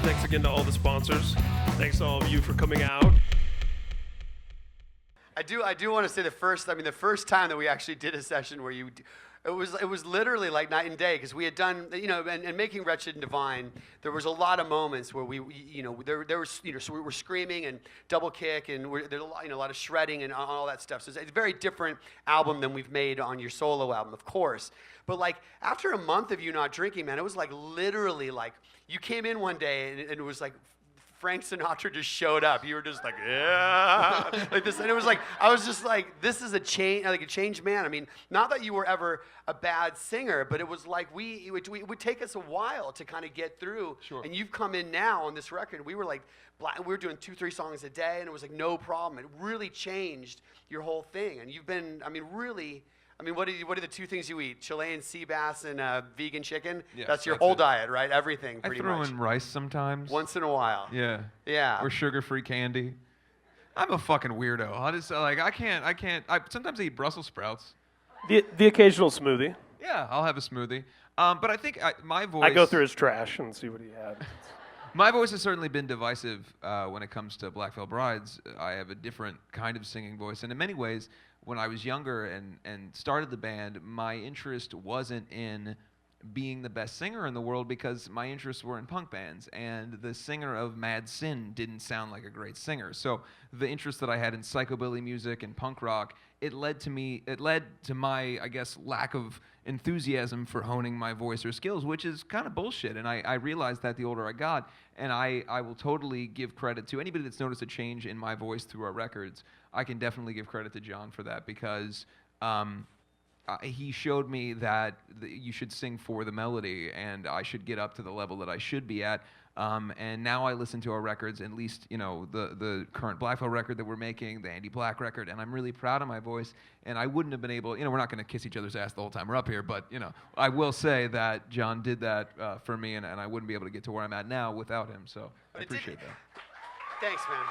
Thanks again to all the sponsors. Thanks to all of you for coming out. I do want to say the first time that we actually did a session where it was literally like night and day, because we had done, and making Wretched and Divine, there was a lot of moments where there was, so we were screaming and double kick, and there's a lot of shredding and all that stuff. So it's a very different album than we've made on your solo album, of course. But like after a month of you not drinking, man, it was like literally like you came in one day and it was like Frank Sinatra just showed up. You were just like, yeah, like this, and it was like I was just like, this is a changed man. I mean, not that you were ever a bad singer, but it was like it would take us a while to kind of get through. Sure. And you've come in now on this record. We were like, we were doing 2-3 songs a day, and it was like no problem. It really changed your whole thing, and you've been, really. What are the two things you eat? Chilean sea bass and vegan chicken? Yes, that's your whole diet, right? Everything, pretty much. I throw in rice sometimes. Once in a while. Yeah. Yeah. Or sugar-free candy. I'm a fucking weirdo. I can't. Sometimes I eat Brussels sprouts. The occasional smoothie. Yeah, I'll have a smoothie. But I think my voice... I go through his trash and see what he had. My voice has certainly been divisive when it comes to Black Veil Brides. I have a different kind of singing voice, and in many ways, when I was younger and started the band, my interest wasn't in being the best singer in the world, because my interests were in punk bands, and the singer of Mad Sin didn't sound like a great singer. So the interest that I had in psychobilly music and punk rock, it led to my, I guess, lack of enthusiasm for honing my voice or skills, which is kind of bullshit. And I realized that the older I got, and I will totally give credit to anybody that's noticed a change in my voice through our records. I can definitely give credit to John for that, because he showed me that you should sing for the melody, and I should get up to the level that I should be at. And now I listen to our records, at least the current Black Veil record that we're making, the Andy Black record, and I'm really proud of my voice. And I wouldn't have been able, we're not going to kiss each other's ass the whole time we're up here, but I will say that John did that for me, and I wouldn't be able to get to where I'm at now without him. So I appreciate that. Thanks, man.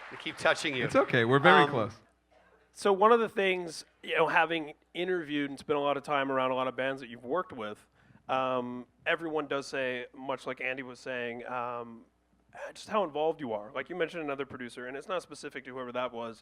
I keep touching you. It's okay. We're very close. So one of the things, having interviewed and spent a lot of time around a lot of bands that you've worked with, everyone does say, much like Andy was saying, just how involved you are. Like you mentioned another producer, and it's not specific to whoever that was.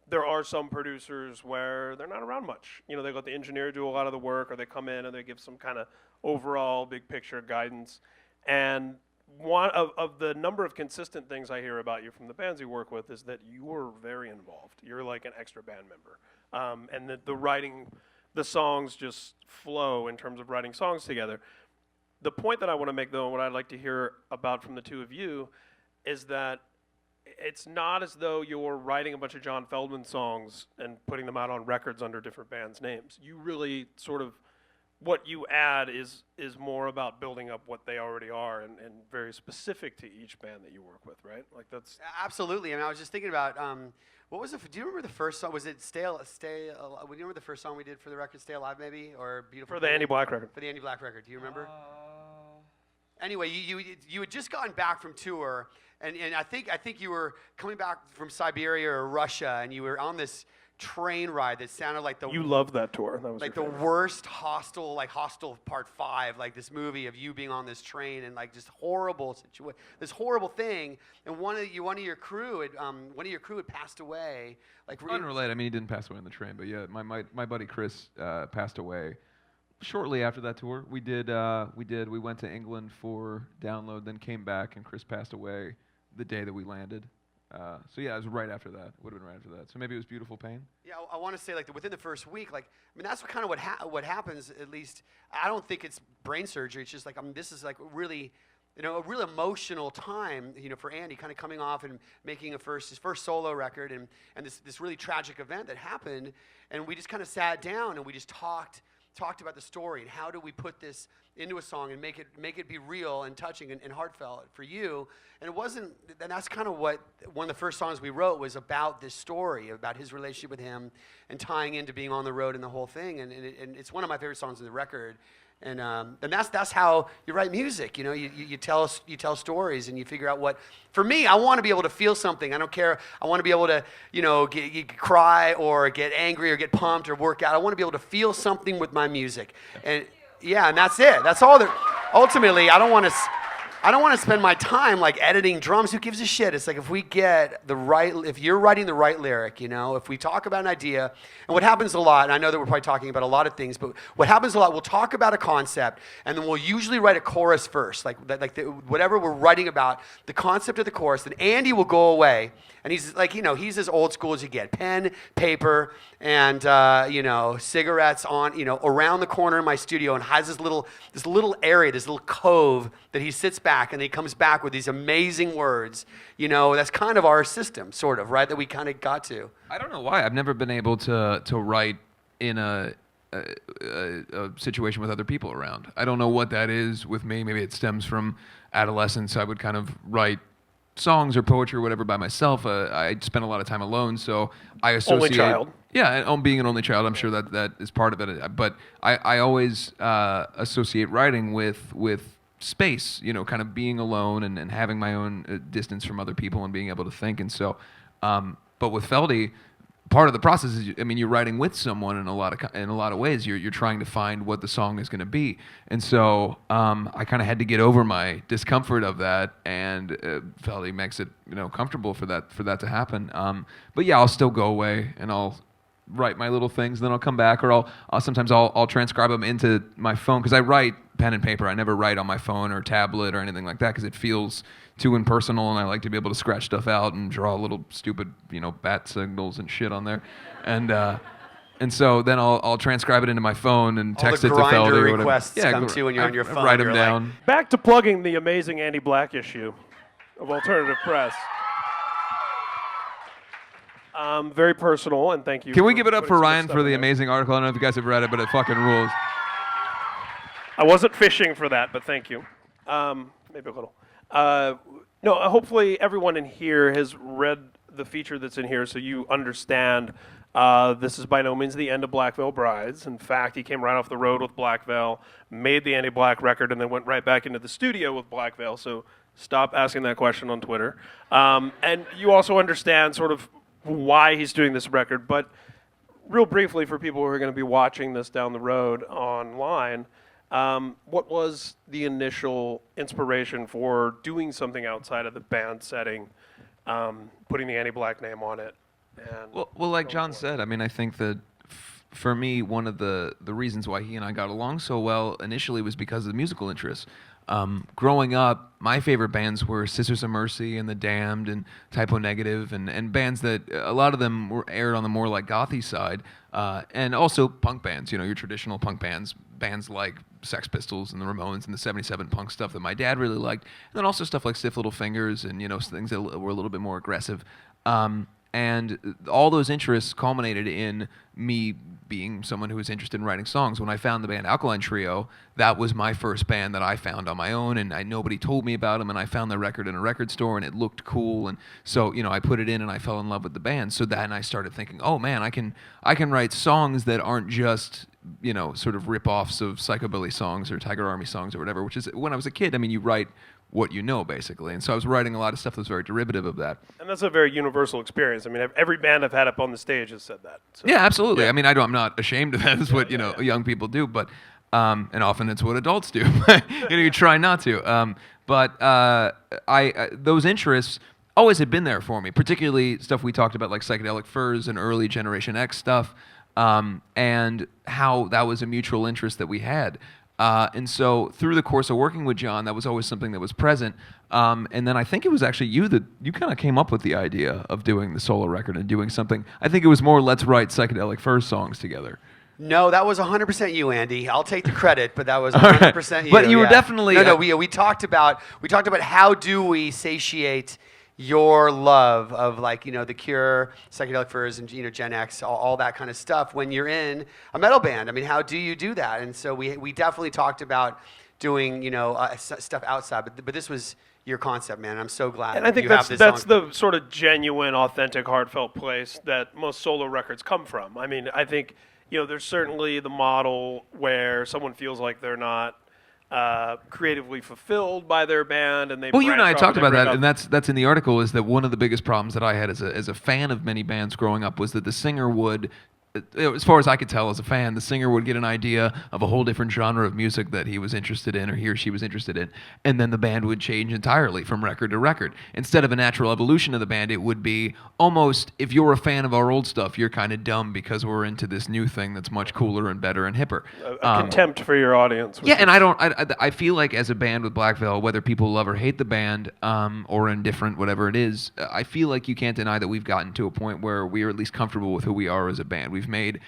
There are some producers where they're not around much. They let the engineer do a lot of the work, or they come in and they give some kind of overall big picture guidance. And one of the number of consistent things I hear about you from the bands you work with is that you are very involved. You're like an extra band member. And that the writing, the songs just flow in terms of writing songs together. The point that I want to make, though, and what I'd like to hear about from the two of you, is that it's not as though you're writing a bunch of John Feldmann songs and putting them out on records under different bands' names. You really sort of, what you add is more about building up what they already are, and very specific to each band that you work with, right? Like that's absolutely. I was just thinking about what was it? Do you remember the first song? Was it Stay? Do you remember the first song we did for the record, Stay Alive, maybe, or Beautiful? For the Andy Black record. For the Andy Black record. Do you remember? Anyway, you had just gotten back from tour, and I think you were coming back from Siberia or Russia, and you were on this train ride that sounded like you loved that tour. That was like the worst Hostel Part 5, like this movie of you being on this train and like just horrible situation, this horrible thing. And one of your crew had passed away. Like unrelated. He didn't pass away on the train, but yeah, my buddy Chris passed away shortly after that tour. We went to England for Download, then came back, and Chris passed away the day that we landed. So yeah, it was right after that. Would have been right after that. So maybe it was Beautiful Pain. Yeah, I want to say within the first week, that's kind of what happens. At least I don't think it's brain surgery. It's just this is like really, a real emotional time, for Andy, kind of coming off and making his first solo record, and this really tragic event that happened, and we just kind of sat down and we just talked about the story and how do we put this into a song and make it be real and touching and heartfelt for you. And that's kind of what one of the first songs we wrote was about, this story about his relationship with him and tying into being on the road and the whole thing. And it's one of my favorite songs on the record. And that's how you write music. You tell stories and you figure out what. For me, I want to be able to feel something. I don't care. I want to be able to cry or get angry or get pumped or work out. I want to be able to feel something with my music. And yeah, and that's it. That's all. Ultimately, I don't want to. I don't want to spend my time like editing drums. Who gives a shit? It's like if we get the right, if you're writing the right lyric, if we talk about an idea, and what happens a lot, and I know that we're probably talking about a lot of things, but what happens a lot, we'll talk about a concept, and then we'll usually write a chorus first, whatever we're writing about, the concept of the chorus. Then Andy will go away, and he's like, he's as old school as you get, pen, paper, and cigarettes on, around the corner in my studio, and has this little area, this little cove that he sits back, and he comes back with these amazing words. That's kind of our system, sort of, right? That we kind of got to. I don't know why. I've never been able to write in a situation with other people around. I don't know what that is with me. Maybe it stems from adolescence. I would kind of write songs or poetry or whatever by myself. I spent a lot of time alone, so I associate. Only child. Yeah, and being an only child, I'm sure that is part of it. But I always associate writing with space, kind of being alone and having my own distance from other people and being able to think. And so, but with Feldy, part of the process is, you're writing with someone in a lot of ways. You're trying to find what the song is going to be. And so I kind of had to get over my discomfort of that, and Feldy makes it comfortable for that to happen. But yeah, I'll still go away and I'll write my little things, and then I'll come back, or sometimes I'll transcribe them into my phone, because I write pen and paper. I never write on my phone or tablet or anything like that, because it feels too impersonal, and I like to be able to scratch stuff out and draw little stupid, bat signals and shit on there, and so then I'll transcribe it into my phone and text it to Feldy. All the Grindr Grinder requests come to when you're on your phone. Write them down. Back to plugging the amazing Andy Black issue of Alternative Press. Very personal, and thank you. Can we give it up for putting some Ryan stuff for the in there. amazing article? I don't know if you guys have read it, but it fucking rules. I wasn't fishing for that, but thank you. Maybe a little. No, hopefully everyone in here has read the feature that's in here, so you understand this is by no means the end of Black Veil Brides. In fact, he came right off the road with Black Veil, made the Andy Black record, and then went right back into the studio with Black Veil, so stop asking that question on Twitter. And you also understand sort of why he's doing this record, but real briefly for people who are going to be watching this down the road online, what was the initial inspiration for doing something outside of the band setting, putting the Andy Black name on it? And Well, like John said, I think that for me, one of the reasons why he and I got along so well initially was because of the musical interests. Growing up, my favorite bands were Sisters of Mercy and The Damned and Typo Negative, and bands that a lot of them were aired on the more like gothy side, and also punk bands, your traditional punk bands like Sex Pistols and the Ramones and the 77 punk stuff that my dad really liked, and then also stuff like Stiff Little Fingers and things that were a little bit more aggressive. And all those interests culminated in me being someone who was interested in writing songs. When I found the band Alkaline Trio, that was my first band that I found on my own, and nobody told me about them, and I found the record in a record store, and it looked cool, and so I put it in, and I fell in love with the band. So then I started thinking, oh man, I can write songs that aren't just sort of rip-offs of psychobilly songs or Tiger Army songs or whatever. Which is, when I was a kid, you write what you know, basically. And so I was writing a lot of stuff that was very derivative of that. And that's a very universal experience. Every band I've had up on the stage has said that. So. Yeah, absolutely. Yeah. I'm not ashamed of that. It's what, young people do, but, and often it's what adults do. You try not to. But those interests always had been there for me, particularly stuff we talked about like Psychedelic Furs and early Generation X stuff, and how that was a mutual interest that we had. And so through the course of working with John, that was always something that was present. And then I think it was actually you kind of came up with the idea of doing the solo record and doing something. I think it was more, let's write Psychedelic Furs songs together. No, that was 100% you, Andy. I'll take the credit, but that was 100% you. But you were definitely... No, we talked about how do we satiate your love of The Cure, Psychedelic Furs, and Gen X, all that kind of stuff when you're in a metal band. How do you do that? And so we definitely talked about doing stuff outside, but this was your concept, man. I'm so glad. And I think that's the sort of genuine, authentic, heartfelt place that most solo records come from. I think there's certainly the model where someone feels like they're not creatively fulfilled by their band, and they. Well, you and I talked about that, and that's in the article. Is that one of the biggest problems that I had as a fan of many bands growing up was that the singer would as far as I could tell as a fan, the singer would get an idea of a whole different genre of music that he was interested in or he or she was interested in, and then the band would change entirely from record to record. Instead of a natural evolution of the band, it would be almost, if you're a fan of our old stuff, you're kind of dumb because we're into this new thing that's much cooler and better and hipper. A contempt for your audience. Yeah, and I feel like as a band with Black Veil, whether people love or hate the band, or indifferent, whatever it is, I feel like you can't deny that we've gotten to a point where we are at least comfortable with who we are as a band. We've made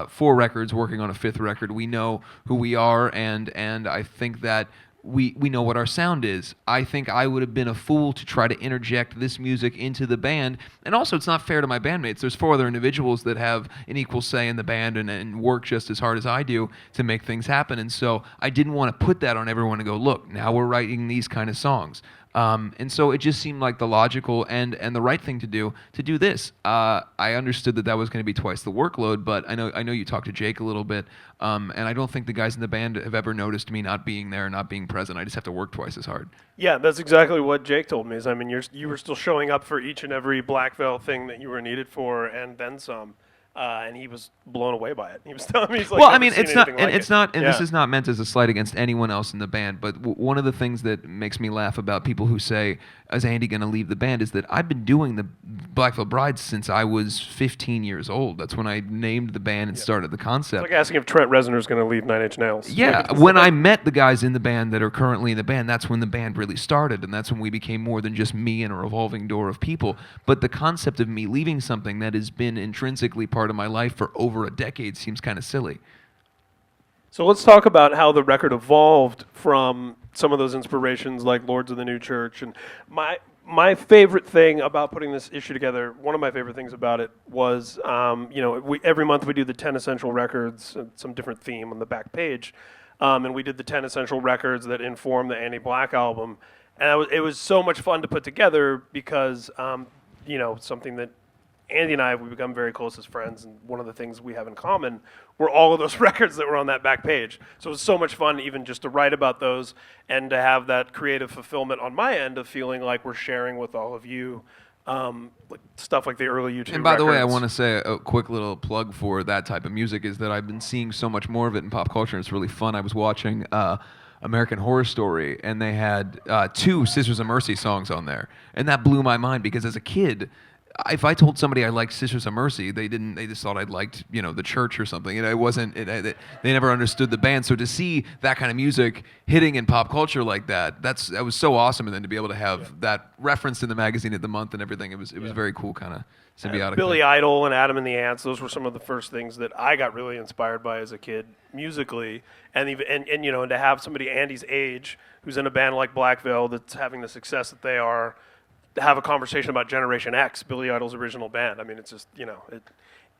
4 records, working on a 5th record. We know who we are, and I think that we know what our sound is. I think I would have been a fool to try to interject this music into the band. And also, it's not fair to my bandmates. There's 4 other individuals that have an equal say in the band and work just as hard as I do to make things happen. And so I didn't want to put that on everyone to go, look, now we're writing these kind of songs. And so it just seemed like the logical and the right thing to do this. I understood that was going to be twice the workload, but I know you talked to Jake a little bit, and I don't think the guys in the band have ever noticed me not being there, not being present. I just have to work twice as hard. Yeah, that's exactly what Jake told me. I mean, you were still showing up for each and every Black Veil thing that you were needed for, and then some. And he was blown away by it. He was telling me, he's like, well, I mean, it's not, yeah. This is not meant as a slight against anyone else in the band. But one of the things that makes me laugh about people who say, "Is Andy going to leave the band?" is that I've been doing the Black Veil Brides since I was 15 years old. That's when I named the band and started the concept. It's like asking if Trent Reznor is going to leave Nine Inch Nails. Yeah, when I met the guys in the band that are currently in the band, that's when the band really started, and that's when we became more than just me and a revolving door of people. But the concept of me leaving something that has been intrinsically part of my life for over a decade seems kind of silly. So let's talk about how the record evolved from some of those inspirations like Lords of the New Church. And my favorite thing about putting this issue together, one of my favorite things about it was, every month we do the 10 essential records, some different theme on the back page. And we did the 10 essential records that inform the Andy Black album. And it was so much fun to put together because, something that Andy and I, we've become very close as friends, and one of the things we have in common were all of those records that were on that back page. So it was so much fun even just to write about those and to have that creative fulfillment on my end of feeling like we're sharing with all of you stuff like the early YouTube And by the way, I records. want to say a quick little plug for that type of music is that I've been seeing so much more of it in pop culture. It's really fun. I was watching American Horror Story, and they had 2 Sisters of Mercy songs on there. And that blew my mind because as a kid, if I told somebody I liked Sisters of Mercy, they just thought I'd liked, the church or something. It wasn't, they never understood the band. So to see that kind of music hitting in pop culture like that was so awesome. And then to be able to have that referenced in the magazine of the month and everything, it was very cool, kind of symbiotic. Billy Idol and Adam and the Ants, those were some of the first things that I got really inspired by as a kid musically. And to have somebody Andy's age who's in a band like Black Veil that's having the success that they are, to have a conversation about Generation X, Billy Idol's original band. I mean, it's just,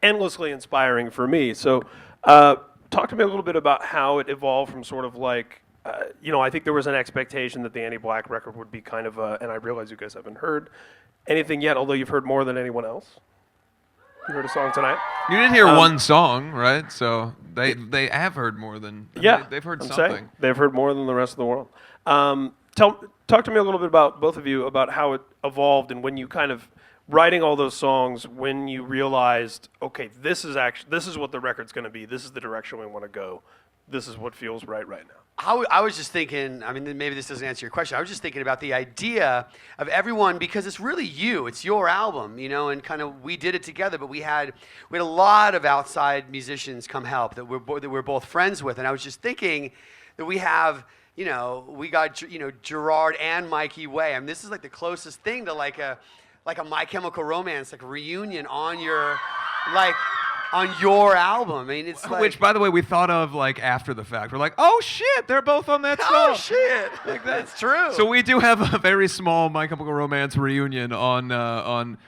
endlessly inspiring for me. So talk to me a little bit about how it evolved from sort of like, I think there was an expectation that the Andy Black record would be kind of and I realize you guys haven't heard anything yet, although you've heard more than anyone else. You heard a song tonight? You didn't hear one song, right? So they have heard more than... they've heard I'm something. saying, they've heard more than the rest of the world. Talk to me a little bit about, both of you, about how it evolved and when you kind of, writing all those songs, when you realized, okay, this is what the record's going to be. This is the direction we want to go. This is what feels right now. I was just thinking, I mean, maybe this doesn't answer your question. I was just thinking about the idea of everyone, because it's really you. It's your album, and kind of we did it together, but we had a lot of outside musicians come help that we're both friends with. And I was just thinking that we have, we got, Gerard and Mikey Way. I mean, this is like the closest thing to like a My Chemical Romance, like a reunion on your album. I mean, it's like... Which, by the way, we thought of like after the fact. We're like, oh shit, they're both on that song. Oh shit, that's true. So we do have a very small My Chemical Romance reunion on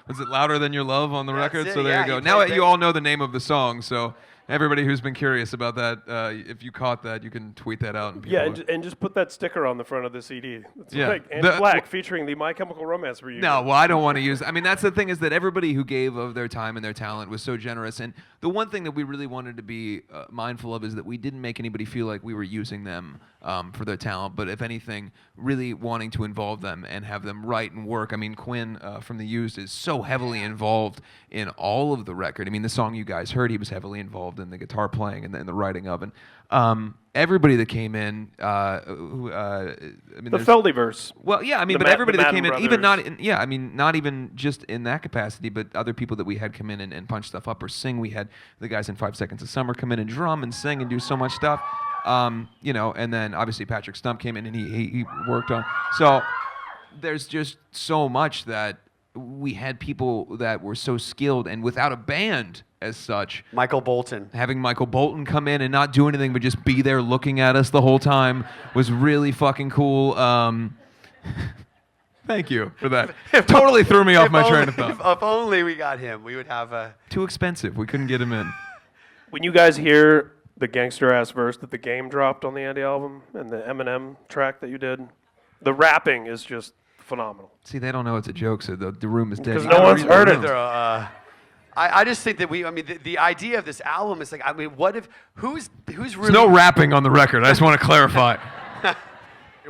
was it Louder Than Your Love on the record? it, So there yeah, you go. you Now played you all know the name of the song, so Everybody who's been curious about that, if you caught that, you can tweet that out. And people Yeah, and just put that sticker on the front of the CD. It's Yeah. like Andy Black featuring the My Chemical Romance reunion. No, well, I don't want to use. I mean, that's the thing is that everybody who gave of their time and their talent was so generous. And the one thing that we really wanted to be mindful of is that we didn't make anybody feel like we were using them for their talent, but if anything, really wanting to involve them and have them write and work. I mean, Quinn from The Used is so heavily involved in all of the record. I mean, the song you guys heard, he was heavily involved in the guitar playing and the writing of. And everybody that came in, I mean, The Feldiverse. well, yeah, I mean, The but everybody the that came in, Madden even not, Brothers. yeah, I mean, not even just in that capacity, but other people that we had come in and punch stuff up or sing. We had the guys in 5 Seconds of Summer come in and drum and sing and do so much stuff, you know. And then obviously Patrick Stump came in and he worked on. So there's just so much that we had people that were so skilled and without a band as such. Michael Bolton. Having Michael Bolton come in and not do anything but just be there looking at us the whole time was really fucking cool. Thank you for that. Totally threw me off my train of thought. If only we got him, we would have a. Too expensive. We couldn't get him in. When you guys hear the gangster-ass verse that The Game dropped on the Andy album and the Eminem track that you did, the rapping is just phenomenal. See, they don't know it's a joke, so the room is dead. Because You no gotta one's read the heard it. room. I just think that the idea of this album is like, I mean, what if, who's really. There's no rapping on the record. I just want to clarify.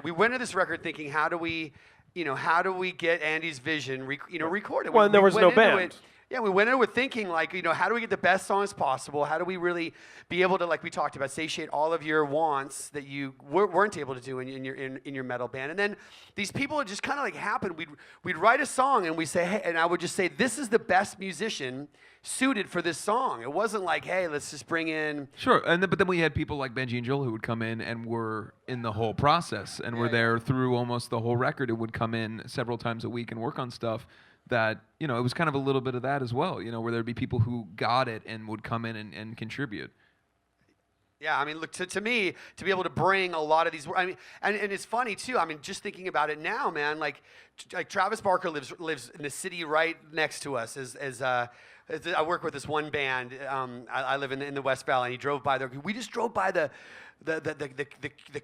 We went to this record thinking, how do we get Andy's vision, recorded? Well, and there was no went into band. Yeah, we went into it thinking like, how do we get the best songs possible? How do we really be able to, like we talked about, satiate all of your wants that you weren't able to do in your metal band? And then these people, it just kind of like happened. We'd write a song and we say, hey, and I would just say, this is the best musician suited for this song. It wasn't like, hey, let's just bring in. Sure, but then we had people like Benji and Joel who would come in and were in the whole process and were there through almost the whole record and would come in several times a week and work on stuff that, it was kind of a little bit of that as well, where there'd be people who got it and would come in and contribute. Yeah, I mean, look, to me, to be able to bring a lot of these, I mean, and it's funny too. I mean, just thinking about it now, man, like Travis Barker lives in the city right next to us. I work with this one band. I live in the West Valley, and he drove by there. We just drove by the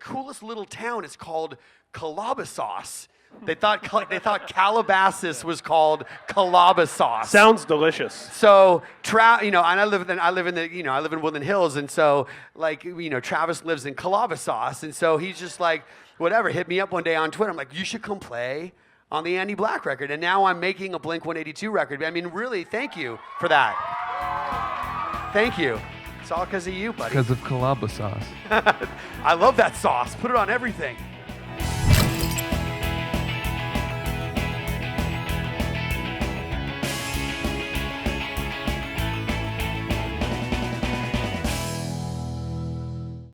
coolest little town. It's called Calabasas. They thought Calabasas was called Calabasas. Sounds delicious. So, and I live in Woodland Hills, and so Travis lives in Calabasas, and so he's just like, whatever, hit me up one day on Twitter. I'm like, you should come play on the Andy Black record, and now I'm making a Blink-182 record. I mean, really, thank you for that. Thank you. It's all because of you, buddy. Because of Calabasas. I love that sauce. Put it on everything.